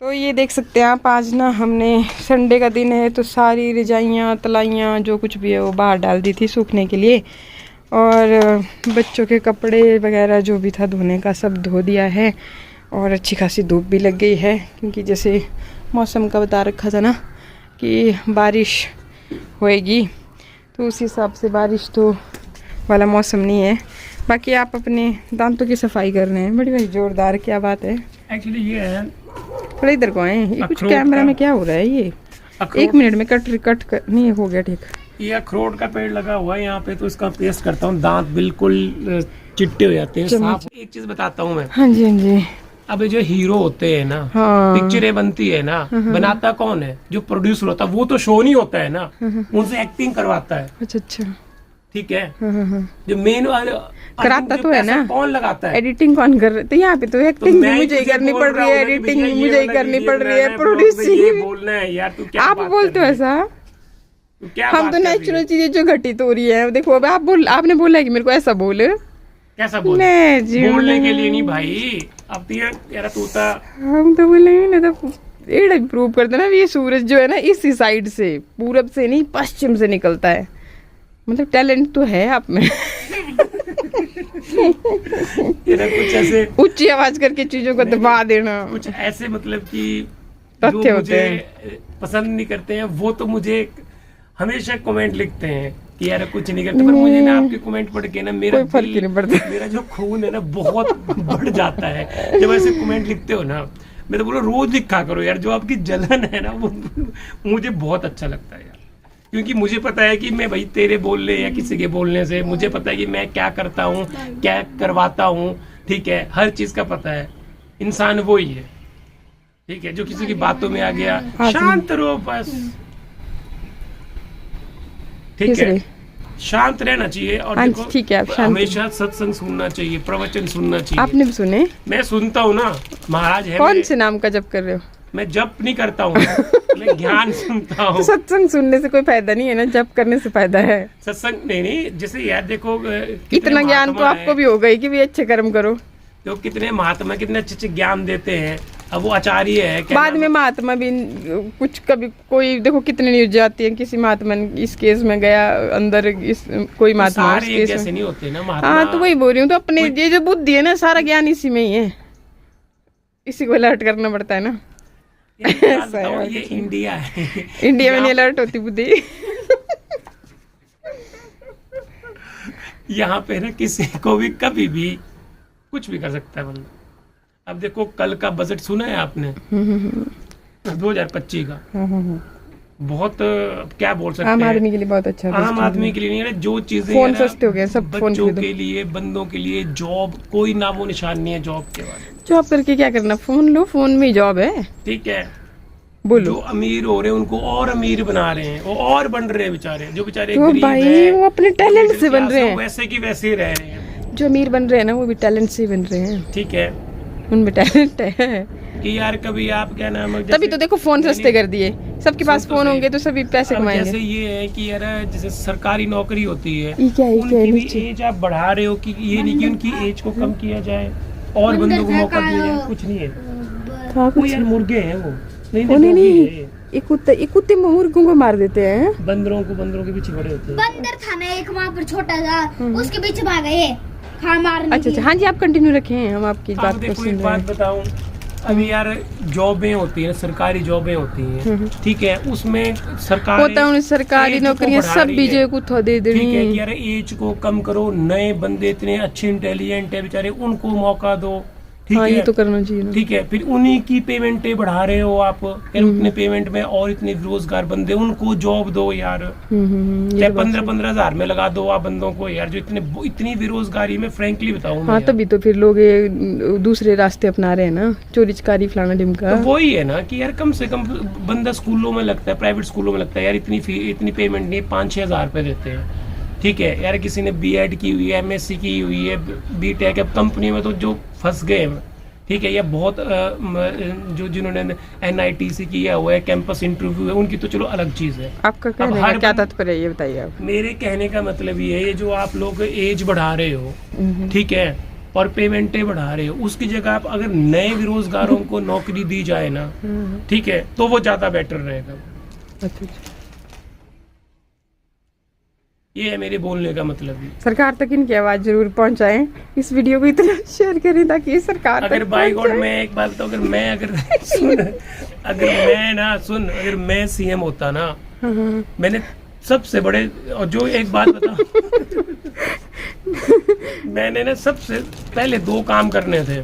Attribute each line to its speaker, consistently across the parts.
Speaker 1: तो ये देख सकते हैं आप, आज ना हमने संडे का दिन है तो सारी रजाइयाँ तलाइयाँ जो कुछ भी है वो बाहर डाल दी थी सूखने के लिए, और बच्चों के कपड़े वगैरह जो भी था धोने का सब धो दिया है। और अच्छी खासी धूप भी लग गई है, क्योंकि जैसे मौसम का बता रखा था ना कि बारिश होएगी, तो उस हिसाब से बारिश तो वाला मौसम नहीं है। बाकी आप अपने दांतों की सफाई कर रहे हैं, बड़ी बड़ी जोरदार, क्या बात है।
Speaker 2: एक्चुअली ये है,
Speaker 1: थोड़ा इधर को आए, ये कुछ कैमरा में क्या हो रहा है ये, 1 मिनट में कट नहीं हो गया ठीक।
Speaker 2: ये अखरोट का पेड़ लगा हुआ है यहाँ पे, तो इसका पेस्ट करता हूँ, दांत बिल्कुल चिट्टे हो जाते हैं साफ। एक चीज बताता हूँ मैं।
Speaker 1: हाँ जी हाँ जी।
Speaker 2: अब जो हीरो होते हैं ना,
Speaker 1: हाँ।
Speaker 2: पिक्चरें बनती है ना, बनाता कौन है? जो प्रोड्यूसर होता है, वो तो शो नहीं होता है ना, उनसे एक्टिंग करवाता है।
Speaker 1: अच्छा।
Speaker 2: ठीक है। जो मेन
Speaker 1: कराता तो है ना,
Speaker 2: कौन लगाता है?
Speaker 1: एडिटिंग कौन कर रहे? तो यहाँ पे तो एक्टिंग भी मुझे ही करनी पड़ रही है, एडिटिंग भी मुझे ही करनी पड़ रही है, प्रोड्यूसिंग
Speaker 2: बोलना है यार। तू क्या
Speaker 1: आप बोलते हो ऐसा? हम तो नेचुरल चीजें जो घटित हो रही है, देखो अब आपने बोला है कि मेरे को ऐसा बोल,
Speaker 2: कैसा बोलने के लिए नहीं भाई। अब तेरा तूता,
Speaker 1: हम तो बोलेंगे ना, तो एड़ा प्रूव करते ना, ये सूरज जो है ना इसी साइड से, पूरब से नहीं पश्चिम से निकलता है। मतलब टैलेंट तो है आप में।
Speaker 2: कुछ ऐसे
Speaker 1: ऊंची आवाज करके चीजों को दबा देना,
Speaker 2: कुछ ऐसे मतलब कि
Speaker 1: तथ्य
Speaker 2: जो
Speaker 1: होते
Speaker 2: मुझे पसंद नहीं करते हैं, वो तो मुझे हमेशा कमेंट लिखते हैं कि यार कुछ नहीं करते, पर मुझे ना आपके कमेंट पढ़ के ना मेरा
Speaker 1: कोई फर्क ही नहीं पड़ता।
Speaker 2: मेरा जो खून है ना बहुत बढ़ जाता है जब ऐसे कमेंट लिखते हो ना। मैं तो बोलो रोज लिखा करो यार, जो आपकी जलन है ना वो मुझे बहुत अच्छा लगता है यार, क्योंकि मुझे पता है कि मैं भाई तेरे बोलने या किसी के बोलने से मुझे पता है कि मैं क्या करता हूँ, क्या करवाता हूँ। ठीक है, हर चीज का पता है। इंसान वो ही है, ठीक है, जो किसी की बातों में आ गया, शांत रहो बस, ठीक है, शांत रहना चाहिए। और देखो,
Speaker 1: ठीक है, आप
Speaker 2: हमेशा सत्संग सुनना चाहिए, प्रवचन सुनना चाहिए।
Speaker 1: आपने भी सुने?
Speaker 2: मैं सुनता हूँ ना, महाराज है।
Speaker 1: कौन से नाम का जप कर रहे हो?
Speaker 2: मैं जप नहीं करता हूँ, मैं ज्ञान सुनता हूँ।
Speaker 1: तो सत्संग सुनने से कोई फायदा नहीं है ना, जप करने से फायदा है।
Speaker 2: सत्संग नहीं, जैसे यार देखो,
Speaker 1: इतना ज्ञान तो आपको भी हो गई कि भी अच्छे कर्म करो।
Speaker 2: तो कितने महात्मा कितने अच्छे ज्ञान देते हैं। अब वो आचार्य है,
Speaker 1: बाद में महात्मा भी कुछ, कभी कोई देखो कितने न्यूज आती है, किसी महात्मा इस केस में गया अंदर, इस कोई महात्मा
Speaker 2: सारे एक जैसे नहीं होते ना महात्मा।
Speaker 1: हाँ, तो वही बोल रही हूँ, तो अपने ये जो बुद्धि है ना, सारा ज्ञान इसी में ही है, इसी को अलर्ट करना पड़ता है ना।
Speaker 2: ये इंडिया है,
Speaker 1: इंडिया में नहीं अलर्ट होती बुद्धि।
Speaker 2: यहाँ पे ना किसी को भी कभी भी कुछ भी कर सकता है बंदा। अब देखो कल का बजट सुना है आपने? 2025 का बहुत, क्या बोल सकते हैं,
Speaker 1: आम आदमी के लिए बहुत अच्छा।
Speaker 2: आम आदमी के लिए नहीं है, जो चीजें
Speaker 1: फोन सस्ते हो गए सब,
Speaker 2: बच्चों के लिए, बंदों के लिए, जॉब, कोई नामो निशान नहीं है जॉब के बारे में।
Speaker 1: जॉब करके क्या करना, फोन लो, फोन में जॉब है।
Speaker 2: ठीक है,
Speaker 1: बोलो।
Speaker 2: जो अमीर हो रहे हैं उनको और अमीर बना रहे हैं, वो और बन रहे हैं बेचारे। जो बेचारे
Speaker 1: तो
Speaker 2: गरीब
Speaker 1: भाई
Speaker 2: हैं,
Speaker 1: वो अपने टैलेंट से बन रहे हैं,
Speaker 2: वैसे की वैसे ही रह रहे हैं।
Speaker 1: जो अमीर बन रहे हैं ना वो भी टैलेंट से बन रहे हैं।
Speaker 2: ठीक है,
Speaker 1: उनमें टैलेंट है
Speaker 2: कि यार कभी आप क्या नाम है,
Speaker 1: तभी तो देखो फोन सस्ते कर दिए, सबके पास फोन होंगे तो सभी पैसे कमाएंगे।
Speaker 2: जैसे ये है कि यार जैसे सरकारी नौकरी होती है,
Speaker 1: क्या
Speaker 2: उनकी भी एज आप बढ़ा रहे हो, कि ये नहीं कि उनकी एज को कम किया जाए और बंदों को मौका दिया जाए, कुछ नहीं है। वो यार मुर्गे हैं, वो नहीं,
Speaker 1: एक कुत्ते मुर्गों को मार देते हैं,
Speaker 2: बंदरों के पीछे बड़े होते हैं।
Speaker 3: बंदर था ना एक वहाँ पर छोटा सा, उसके पीछे भाग गए खाना मारने।
Speaker 1: अच्छा, हाँ जी, आप कंटिन्यू रखें, हम आपकी बात को
Speaker 2: देखो
Speaker 1: सुन
Speaker 2: एक बात बताऊं, अभी यार जॉबें होती है, सरकारी जॉबें होती हैं, ठीक है, उसमें सरकार
Speaker 1: होता है, सरकारी नौकरियां सब बीजे को दे
Speaker 2: ठीक
Speaker 1: देनी
Speaker 2: है कि यार एज को कम करो, नए बंदे इतने अच्छे इंटेलिजेंट है बेचारे, उनको मौका दो। ठीक
Speaker 1: हाँ,
Speaker 2: है,
Speaker 1: ये तो करना चाहिए।
Speaker 2: ठीक है, फिर उन्हीं की पेमेंटें बढ़ा रहे हो आप, यार उतने पेमेंट में और इतने बेरोजगार बंदे, उनको जॉब दो यार। चाहे 15-15 हजार में लगा दो आप बंदों को यार, जो इतनी बेरोजगारी में फ्रेंकली बताऊं।
Speaker 1: हाँ, तभी तो फिर लोग दूसरे रास्ते अपना रहे हैं ना, चोरी चकारी फलाना ढिमका।
Speaker 2: तो वही है ना कि यार कम से कम बंदा स्कूलों में लगता है, प्राइवेट स्कूलों में लगता है यार, इतनी पेमेंट नहीं, 5-6 हजार रुपए देते हैं। ठीक है यार, किसी ने बीएड की हुई है, एमएससी की हुई है, बीटेक, अब कंपनी में तो जो फंस गए, ठीक है, या बहुत जो जिन्होंने NITC किया हुआ है, कैंपस इंटरव्यू है, उनकी तो चलो अलग चीज है।
Speaker 1: आपका कहने का क्या तात्पर्य है, ये बताइए आप।
Speaker 2: मेरे कहने का मतलब ये है, ये जो आप लोग एज बढ़ा रहे हो, ठीक है, और पेमेंटें बढ़ा रहे हो, उसकी जगह आप अगर नए बेरोजगारों को नौकरी दी जाए ना, ठीक है, तो वो ज्यादा बेटर रहेगा।
Speaker 1: अच्छा।
Speaker 2: ये है मेरे बोलने का मतलब भी।
Speaker 1: सरकार तक इनकी आवाज जरूर पहुंचाएं, इस वीडियो को इतना शेयर करें ताकि ये सरकार
Speaker 2: अगर
Speaker 1: तक
Speaker 2: बाई गॉड
Speaker 1: पहुंचे।
Speaker 2: मैं एक बात बताऊं, अगर मैं सीएम होता ना, मैंने सबसे बड़े, और जो एक बात बताऊं मैंने ना सबसे पहले 2 काम करने थे।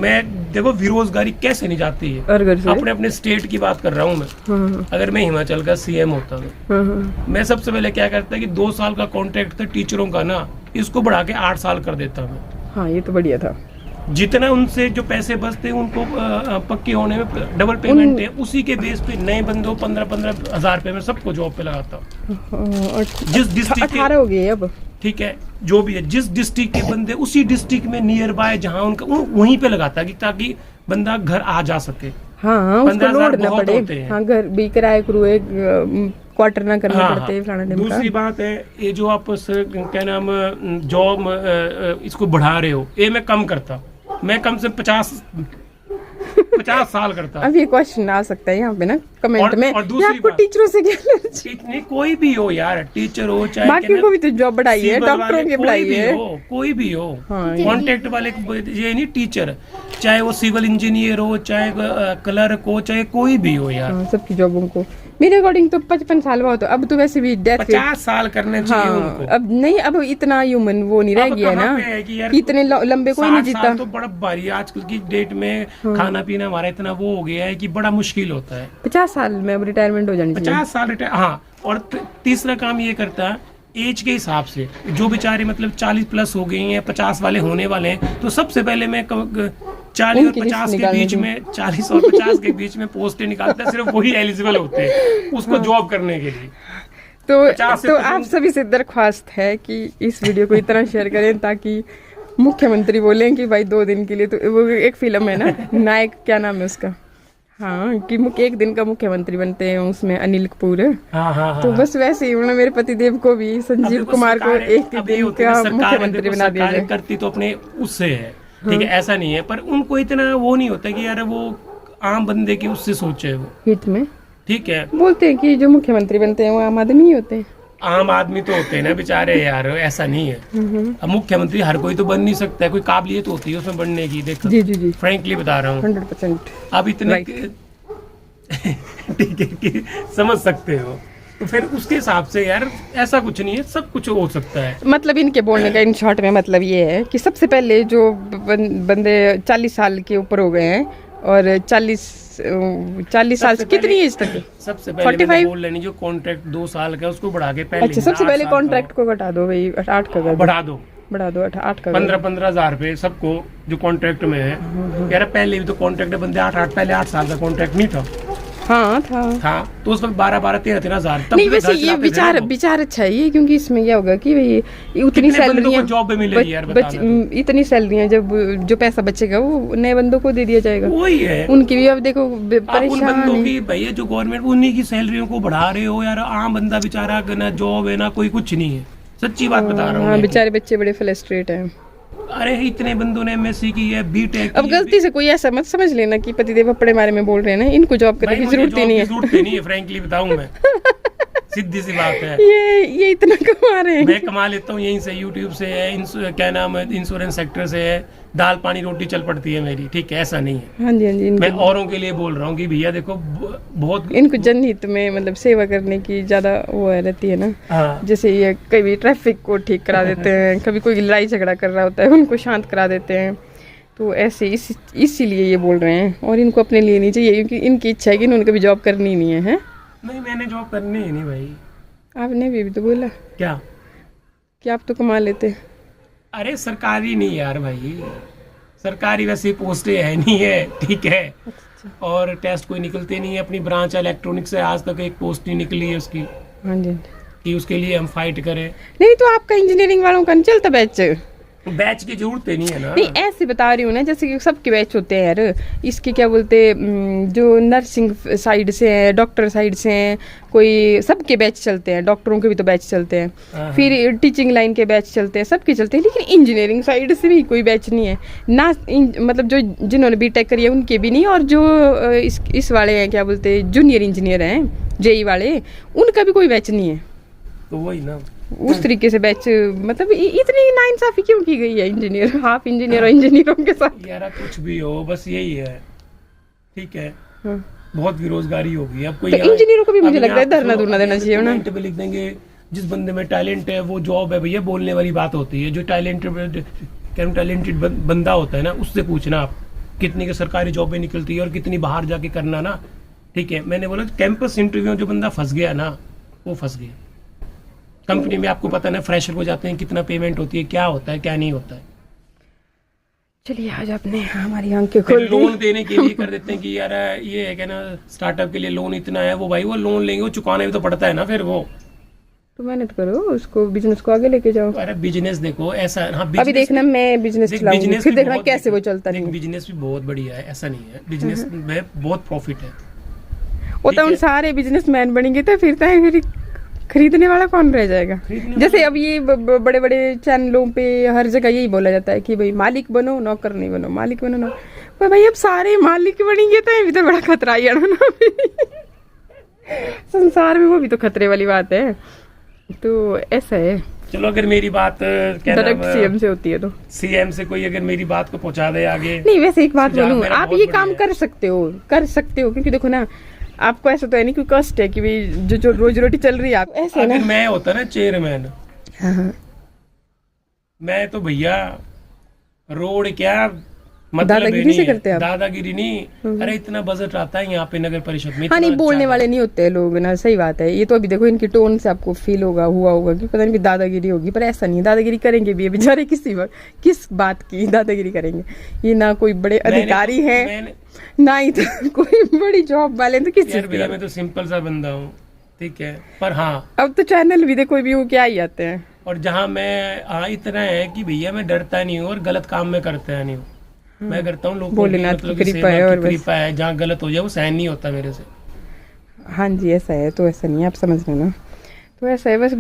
Speaker 2: मैं देखो बेरोजगारी कैसे नहीं जाती है,
Speaker 1: और घर से
Speaker 2: अपने अपने स्टेट की बात कर रहा हूँ मैं। अगर मैं हिमाचल का सीएम होता तो मैं सबसे पहले क्या करता कि 2 साल का कॉन्ट्रैक्ट था टीचरों का ना, इसको बढ़ा के 8 साल कर देता मैं।
Speaker 1: हाँ, ये तो बढ़िया था।
Speaker 2: जितना उनसे जो पैसे बचते उनको पक्के होने में डबल पेमेंट है, उसी के बेस पे नए बंदों 15-15 हजार रुपए में सबको जॉब पे लगाता। जिस डिस्ट्रिक्ट
Speaker 1: 18 हो गए अब।
Speaker 2: ठीक है, जो भी है, जिस डिस्ट्रिक्ट के बंदे उसी डिस्ट्रिक्ट में नियर बाय जहाँ उनका वहीं पे लगाता कि ताकि बंदा घर आ जा सके।
Speaker 1: हाँ, उसको
Speaker 2: 15,000
Speaker 1: लोड ना
Speaker 2: बहुत होते
Speaker 1: पड़े।
Speaker 2: हैं।
Speaker 1: हाँ, घर भी किराए करुए क्वार्टर ना करने पड़ते फलाना ढिमका।
Speaker 2: दूसरी बात है, ये जो आप क्या नाम जॉब इसको बढ़ा रहे हो, ये मैं कम करता। मैं कम से 50 साल करता।
Speaker 1: अब ये क्वेश्चन आ सकता है यहाँ पे ना कमेंट में,
Speaker 2: और दूसरी
Speaker 1: ये आपको
Speaker 2: बात,
Speaker 1: टीचरों से क्या एलर्जी?
Speaker 2: नहीं, कोई भी हो यार, टीचर हो चाहे
Speaker 1: बाकी को भी तो जॉब बढ़ाई है,
Speaker 2: सिविल
Speaker 1: डॉक्टरों
Speaker 2: वाले,
Speaker 1: की बढ़ाई है।
Speaker 2: कोई भी हो,
Speaker 1: हाँ,
Speaker 2: कॉन्ट्रैक्ट वाले, ये नहीं टीचर, चाहे वो सिविल इंजीनियर हो, चाहे क्लर्क हो, चाहे कोई भी हो यार।
Speaker 1: हाँ, सबकी जॉबों को मेरे अकॉर्डिंग तो 55 साल हुआ, तो अब तो वैसे भी डेथ
Speaker 2: 50 साल करने चाहिए
Speaker 1: हाँ,
Speaker 2: उनको।
Speaker 1: अब नहीं, अब इतना ह्यूमन वो नहीं रह गया ना
Speaker 2: कि यार
Speaker 1: इतने लंबे कोई नहीं
Speaker 2: 60
Speaker 1: जीता।
Speaker 2: साल तो बड़ा भारी है आजकल की डेट में। खाना पीना हमारा इतना वो हो गया है कि बड़ा मुश्किल होता है।
Speaker 1: 50 साल में अब रिटायरमेंट हो जानी चाहिए।
Speaker 2: 50 साल रिटायर, हाँ। और तीसरा काम ये करता है एज के हिसाब से, जो बेचारे मतलब 40 प्लस हो गए हैं, 50 वाले होने वाले हैं, तो सबसे पहले मैं 40 और 50 के बीच में, 40 और 50 के बीच में पोस्टें निकालता है, सिर्फ वही एलिजिबल होते हैं उसको जॉब करने के लिए।
Speaker 1: तो आप सभी से दरख्वास्त है कि इस वीडियो को इतना शेयर करें ताकि मुख्यमंत्री बोलें कि भाई 2 दिन के लिए, तो वो एक फिल्म है ना, नायक, क्या नाम है उसका, हाँ, कि एक दिन का मुख्यमंत्री बनते हैं, उसमें अनिल कपूर है।
Speaker 2: हाँ,
Speaker 1: तो बस वैसे ही उन्होंने मेरे पतिदेव को भी, संजीव कुमार को, एक दिन का मुख्यमंत्री बना दिया जाए।
Speaker 2: करती तो अपने उससे है, ठीक है, ऐसा नहीं है, पर उनको इतना वो नहीं होता कि यार वो आम बंदे की उससे सोचे वो
Speaker 1: हित में,
Speaker 2: ठीक है।
Speaker 1: बोलते हैं कि जो मुख्यमंत्री बनते हैं वो आम आदमी ही होते हैं।
Speaker 2: आम आदमी तो होते हैं ना बेचारे यार, ऐसा नहीं है। अब मुख्यमंत्री हर कोई तो बन नहीं सकता है, कोई काबिलियत होती है उसमें बनने की। देखो
Speaker 1: जी जी जी,
Speaker 2: फ्रैंकली बता रहा हूँ,
Speaker 1: 100%।
Speaker 2: अब इतने ठीक है कि समझ सकते हो, तो फिर उसके हिसाब से यार ऐसा कुछ नहीं है, सब कुछ हो सकता है।
Speaker 1: मतलब इनके बोलने का इन शॉर्ट में मतलब ये है कि सबसे पहले जो बंदे 40 साल के ऊपर हो गए हैं और 40 साल से कितनी एज तक है?
Speaker 2: सबसे पहले 45 बोल लेनी, जो कॉन्ट्रैक्ट 2 साल का उसको बढ़ा के पहले।
Speaker 1: अच्छा, सबसे पहले कॉन्ट्रैक्ट को घटा दो भाई, 8 का
Speaker 2: बढ़ा दो,
Speaker 1: 8 का
Speaker 2: 15-15 हजार रुपए सबको जो कॉन्ट्रैक्ट में है। यार पहले भी तो कॉन्ट्रैक्ट बंदे 8 पहले 8 साल का कॉन्ट्रैक्ट नहीं था।
Speaker 1: हाँ था
Speaker 2: तो उस वक्त 12-12, 13-13 हजार।
Speaker 1: नहीं, वैसे ये विचार अच्छा है ये, क्योंकि इसमें क्या होगा कि भाई उतनी सैलरी
Speaker 2: जॉब मिलेगी यार,
Speaker 1: इतनी सैलरी, जब जो पैसा बचेगा वो नए बंदों को दे दिया जाएगा।
Speaker 2: वही है,
Speaker 1: उनकी भी अब देखो
Speaker 2: उन बंदों की भैया जो गवर्नमेंट उन्हीं की सैलरियों को बढ़ा रहे हो यार। आम बंदा बेचारा ना जॉब है ना कोई कुछ नहीं है, सच्ची बात बता रहा हूँ।
Speaker 1: बेचारे बच्चे बड़े फ्रस्ट्रेट हैं।
Speaker 2: अरे इतने बंदों ने एमएससी की है, बीटेक।
Speaker 1: अब गलती से कोई ऐसा मत समझ लेना कि पतिदेव अपने बारे में बोल रहे हैं ना, इनको जॉब करने की जरूरत ही नहीं है।
Speaker 2: जरूरत नहीं है, फ्रैंकली बताऊं मैं, सीधी सी बात है।
Speaker 1: ये इतना कमा रहे हैं,
Speaker 2: मैं कमा लेता हूँ यहीं से, यूट्यूब से है, क्या नाम है, इंश्योरेंस सेक्टर से है, दाल पानी रोटी चल पड़ती है मेरी, ठीक है, ऐसा नहीं है।
Speaker 1: हाँ जी, हाँ जी,
Speaker 2: मैं औरों के लिए बोल रहा हूँ कि भैया देखो बहुत
Speaker 1: इनको जनहित में मतलब सेवा करने की ज्यादा वो रहती है ना।
Speaker 2: हाँ।
Speaker 1: जैसे ये कभी ट्रैफिक को ठीक करा देते हैं, कभी कोई लड़ाई झगड़ा कर रहा होता है उनको शांत करा देते हैं, तो ऐसे इसीलिए ये बोल रहे हैं। और इनको अपने लिए नहीं चाहिए, क्योंकि इनकी इच्छा है कि इन्होंने कभी जॉब करनी नहीं है।
Speaker 2: नहीं, मैंने जॉब करनी ही नहीं भाई।
Speaker 1: आपने भी तो बोला
Speaker 2: क्या
Speaker 1: कि आप तो कमा लेते।
Speaker 2: अरे सरकारी नहीं यार भाई, सरकारी वैसे पोस्टें है नहीं है, ठीक है। और टेस्ट कोई निकलते नहीं है। अपनी ब्रांच इलेक्ट्रॉनिक्स से आज तक एक पोस्ट नहीं निकली है उसकी।
Speaker 1: हाँ जी,
Speaker 2: कि उसके लिए हम फाइट करें।
Speaker 1: नहीं तो आपका इंजीनियरिंग वालों का नहीं चलता बैच,
Speaker 2: बैच की जरूरत नहीं है ना।
Speaker 1: नहीं ऐसे बता रही हूँ ना, जैसे कि सबके बैच होते हैं यार, इसके क्या बोलते जो नर्सिंग साइड से है, डॉक्टर साइड से हैं, कोई सबके बैच चलते हैं, डॉक्टरों के भी तो बैच चलते हैं, फिर टीचिंग लाइन के बैच चलते हैं, सबके चलते हैं, लेकिन इंजीनियरिंग साइड से भी कोई बैच नहीं है ना। मतलब जो जिन्होंने बीटेक करी है उनके भी नहीं, और जो इस वाले हैं क्या बोलते जूनियर इंजीनियर हैं जेई वाले, उनका भी कोई बैच नहीं है।
Speaker 2: तो वही ना,
Speaker 1: उस तरीके से बैच, मतलब इतनी नाइंसाफी क्यों की गई है इंजीनियर, हाफ इंजीनियर और इंजीनियरों के साथ?
Speaker 2: यार कुछ भी हो, बस यही है, ठीक है।
Speaker 1: हाँ।
Speaker 2: बहुत बेरोजगारी होगी अब। कोई
Speaker 1: तो इंजीनियरों को भी मुझे लगता है धरना धुरना देना चाहिए ना।
Speaker 2: कमेंट पे लिख देंगे जिस बंदे में टैलेंट है वो जॉब है भैया, बोलने वाली बात होती है। जो टैलेंटेड बंदा होता है ना, उससे पूछना आप कितनी के सरकारी जॉब में निकलती है और कितनी बाहर जाके करना ना, ठीक है। मैंने बोला कैंपस इंटरव्यू में जो बंदा फंस गया ना, वो फंस गया। कंपनी में आपको पता ना, फ्रेशर को जाते हैं, कितना पेमेंट होती है, क्या होता है क्या नहीं होता है।
Speaker 1: चलिए आज आपने हमारी आंखें खोल दी।
Speaker 2: लोन देने के लिए कर देते हैं कि यार ये है क्या ना, स्टार्टअप के लिए लोन इतना है, वो भाई वो लोन लेंगे, वो चुकाना भी तो पड़ता है ना फिर वो।
Speaker 1: तो मेहनत करो, उसको बिजनेस को आगे लेके जाओ।
Speaker 2: अरे बिजनेस देखो ऐसा, हाँ
Speaker 1: अभी देखना मैं बिजनेस चलाऊंगी, फिर देखना कैसे वो चलता नहीं।
Speaker 2: बिजनेस भी बहुत बढ़िया है, ऐसा नहीं है, बिजनेस में बहुत प्रॉफिट है।
Speaker 1: वो तो उन सारे बिजनेसमैन बनेंगे तो फिर खरीदने वाला कौन रह जाएगा? जैसे अब ये बड़े बड़े चैनलों पे हर जगह यही बोला जाता है कि भाई मालिक बनो नौकर नहीं बनो, मालिक बनो नौकर। भाई अब सारे मालिक बनेंगे तो ये भी तो बड़ा खतरा ही है ना संसार में, वो भी तो खतरे वाली बात है। तो ऐसा है।
Speaker 2: चलो अगर मेरी बात
Speaker 1: डायरेक्ट सीएम से होती है तो
Speaker 2: सीएम से कोई अगर मेरी बात को पहुंचा दे आगे।
Speaker 1: नहीं वैसे एक बात बोलूं, आप ये काम कर सकते हो क्योंकि देखो ना, आपको ऐसा तो है नहीं कोई कष्ट है कि भाई जो रोजी रोटी चल रही है आप ऐसे
Speaker 2: अगर
Speaker 1: ना।
Speaker 2: मैं होता ना चेयरमैन,
Speaker 1: हाँ।
Speaker 2: मैं तो भैया रोड क्या मतलब
Speaker 1: दादागिरी से करते हैं आप?
Speaker 2: दादागिरी नहीं, अरे इतना बजट आता है यहाँ पे नगर परिषद में।
Speaker 1: हाँ नहीं बोलने वाले नहीं होते हैं लोग ना, सही बात है। ये तो अभी देखो इनकी टोन से आपको फील हुआ होगा कि पता नहीं भी दादागिरी होगी, पर ऐसा नहीं, दादागिरी करेंगे भी बेचारे, किस बात की दादागिरी करेंगे? ये ना कोई बड़े अधिकारी है ना ही तो कोई बड़ी जॉब वाले, तो किस चीज
Speaker 2: भैया मैं तो सिंपल सा बंदा हूँ, ठीक है। पर हाँ
Speaker 1: अब तो चैनल भी देखो व्यू क्या ही आते हैं।
Speaker 2: और जहाँ मैं इतना है कि भैया मैं डरता नहीं हूँ और गलत काम में करता नहीं हूँ। मैं करता हूँ लोगों की मतलब कृपा है, और कृपा है, जहाँ गलत हो जाए वो सहन नहीं होता मेरे से।
Speaker 1: हाँ जी ऐसा है, तो ऐसा नहीं है, आप समझ रहे ना। तो ऐसा है, बस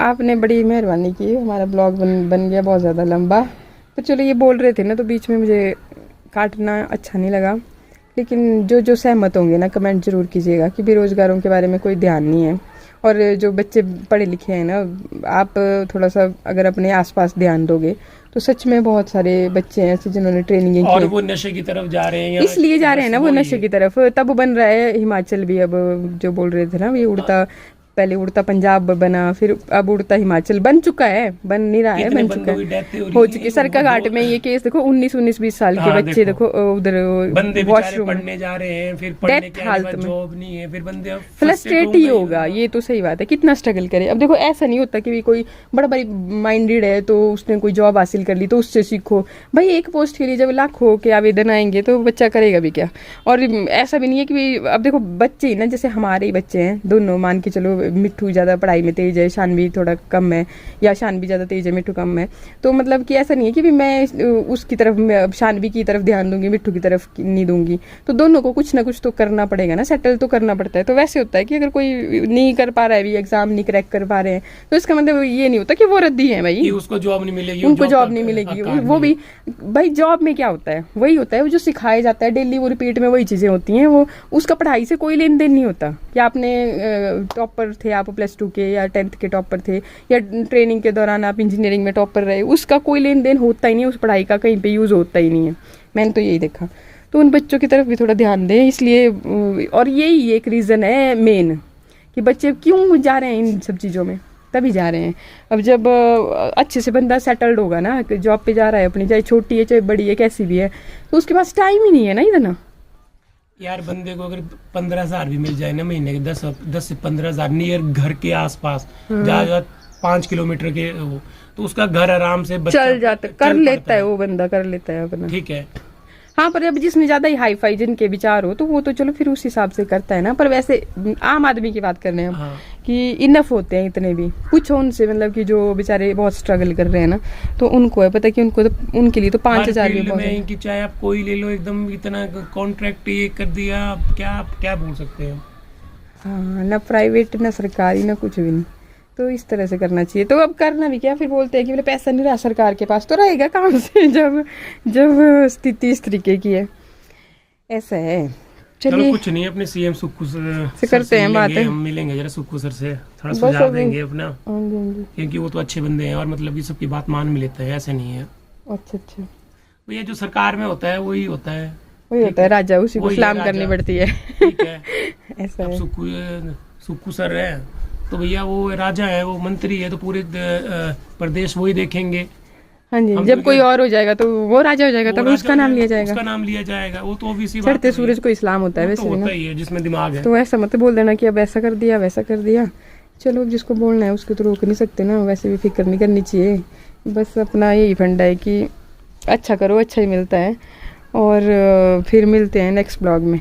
Speaker 1: आपने बड़ी मेहरबानी की, हमारा ब्लॉग बन गया बहुत ज़्यादा लंबा। तो चलो ये बोल रहे थे ना, तो बीच में मुझे काटना अच्छा नहीं लगा, लेकिन जो सहमत होंगे ना कमेंट जरूर कीजिएगा कि बेरोजगारों के बारे में कोई ध्यान नहीं है। और जो बच्चे पढ़े लिखे हैं ना, आप थोड़ा सा अगर अपने आसपास ध्यान दोगे तो सच में बहुत सारे बच्चे हैं ऐसे जिन्होंने ट्रेनिंग की
Speaker 2: और वो नशे की तरफ जा रहे हैं,
Speaker 1: इसलिए जा रहे हैं ना वो नशे की तरफ। तब बन रहा है हिमाचल भी, अब जो बोल रहे थे ना ये उड़ता, पहले उड़ता पंजाब बना, फिर अब उड़ता हिमाचल बन चुका है, बन नहीं रहा है, बन चुका है, हो चुकी। सरका घाट में ये केस देखो 19-20 साल के बच्चे देखो उधर वॉशरूम
Speaker 2: पढ़ने जा रहे हैं, फिर पढ़ने के बाद जॉब नहीं है, फिर बंदे
Speaker 1: फ्रस्ट्रेट ही होगा। ये तो सही बात है, कितना स्ट्रगल करे। अब देखो ऐसा नहीं होता कि भी कोई बड़ा बड़ी माइंडेड है तो उसने कोई जॉब हासिल कर ली तो उससे सीखो। भाई एक पोस्ट के लिए जब लाखों के आवेदन आएंगे तो बच्चा करेगा भी क्या? और ऐसा भी नहीं है कि अब देखो बच्चे ही ना, जैसे हमारे ही बच्चे हैं दोनों, मान के चलो मिट्ठू ज़्यादा पढ़ाई में तेज है, शानवी थोड़ा कम है, या शानवी ज़्यादा तेज है मिट्ठू कम है, तो मतलब कि ऐसा नहीं है कि भी मैं उसकी तरफ शानवी की तरफ ध्यान दूंगी, मिट्ठू की तरफ नहीं दूंगी। तो दोनों को कुछ ना कुछ तो करना पड़ेगा ना, सेटल तो करना पड़ता है। तो वैसे होता है कि अगर कोई नहीं कर पा रहा है, एग्जाम नहीं क्रैक कर पा रहे हैं, तो इसका मतलब ये नहीं होता कि वो रद्दी है भाई,
Speaker 2: उसको जॉब नहीं मिलेगी,
Speaker 1: उनको जॉब नहीं मिलेगी। वो भी भाई जॉब में क्या होता है, वही होता है वो जो सिखाया जाता है डेली, वो रिपीट में वही चीजें होती हैं, वो उसका पढ़ाई से कोई लेन देन नहीं होता। कि आपने टॉपर थे, आप +2 के या 10th के टॉपर थे, या ट्रेनिंग के दौरान आप इंजीनियरिंग में टॉपर रहे, उसका कोई लेन देन होता ही नहीं, उस पढ़ाई का कहीं पे यूज होता ही नहीं है। मैंने तो यही देखा। तो उन बच्चों की तरफ भी थोड़ा ध्यान दें, इसलिए। और यही एक रीज़न है मेन कि बच्चे क्यों जा रहे हैं इन सब चीज़ों में, तभी जा रहे हैं। अब जब अच्छे से बंदा सेटल्ड होगा ना, जॉब पे जा रहा है अपनी, चाहे छोटी है चाहे बड़ी है कैसी भी है, तो उसके पास टाइम ही नहीं है ना इतना।
Speaker 2: यार बंदे को अगर 15,000 भी मिल जाए ना महीने के, 10 से 15,000 नियर घर के आसपास, जहाँ 5 किलोमीटर के वो, तो उसका घर आराम से
Speaker 1: चल जाता, कर लेता है वो बंदा, कर लेता है अपना,
Speaker 2: ठीक है।
Speaker 1: हाँ पर अब जिसमें ज्यादा ही हाई फाई जिनके विचार हो तो वो तो चलो फिर उस हिसाब से करता है ना। पर वैसे आम आदमी की बात कर रहे हैं हम, कि इनफ होते हैं इतने भी। पूछो उनसे, मतलब कि जो बेचारे बहुत स्ट्रगल कर रहे हैं ना, तो उनको है पता कि उनको तो उनके लिए तो 5,000 भी बहुत है।
Speaker 2: कि चाहे आप कोई ले लो, एकदम इतना कॉन्ट्रैक्ट ये कर दिया, क्या बोल सकते हैं।
Speaker 1: हाँ, ना प्राइवेट ना सरकारी ना कुछ भी नहीं, तो इस तरह से करना चाहिए। तो अब करना भी क्या, फिर बोलते हैं कि बोले पैसा नहीं रहा सरकार के पास, तो रहेगा कहाँ से जब स्थिति इस तरीके की है। ऐसा है।
Speaker 2: चलो
Speaker 1: चलिए
Speaker 2: कुछ नहीं, अपने सीएम सुक्खू
Speaker 1: से करते हैं बातें।
Speaker 2: हम मिलेंगे जरा सुक्खू सर से, थोड़ा
Speaker 1: बस
Speaker 2: सुझाव
Speaker 1: अभी-
Speaker 2: देंगे अपना,
Speaker 1: हाँ जी, हाँ जी।
Speaker 2: क्योंकि वो तो अच्छे बंदे हैं और मतलब कि सबकी बात मान भी लेते हैं, ऐसे नहीं है
Speaker 1: अच्छा अच्छा,
Speaker 2: भैया। जो सरकार में होता है वही होता है,
Speaker 1: वही होता है राजा, उसी को
Speaker 2: वही है
Speaker 1: सलाम
Speaker 2: राजा।
Speaker 1: करनी पड़ती है।
Speaker 2: ठीक है।
Speaker 1: ऐसा
Speaker 2: अब
Speaker 1: है।
Speaker 2: सुक्खू सर है तो भैया वो राजा है, वो मंत्री है, तो पूरे प्रदेश वही देखेंगे।
Speaker 1: हाँ जी,
Speaker 2: हम
Speaker 1: जब
Speaker 2: तो
Speaker 1: कोई
Speaker 2: क्या-
Speaker 1: और हो जाएगा तो वो राजा हो जाएगा,
Speaker 2: वो
Speaker 1: तब
Speaker 2: राजा
Speaker 1: उसका
Speaker 2: हो
Speaker 1: नाम लिया
Speaker 2: उसका
Speaker 1: जाएगा।
Speaker 2: नाम लिया जाएगा, वो तो ऑब्वियसली
Speaker 1: चढ़ते सूरज को इस्लाम होता है वैसे भी ना।
Speaker 2: होता ही है, जिसमें दिमाग है।
Speaker 1: तो ऐसा मत बोल देना कि अब ऐसा कर दिया वैसा कर दिया। चलो, जिसको बोलना है उसको तो रोक नहीं सकते ना, वैसे भी फिक्र नहीं करनी चाहिए। बस अपना यही फंडा है कि अच्छा करो, अच्छा ही मिलता है। और फिर मिलते हैं नेक्स्ट ब्लॉग में।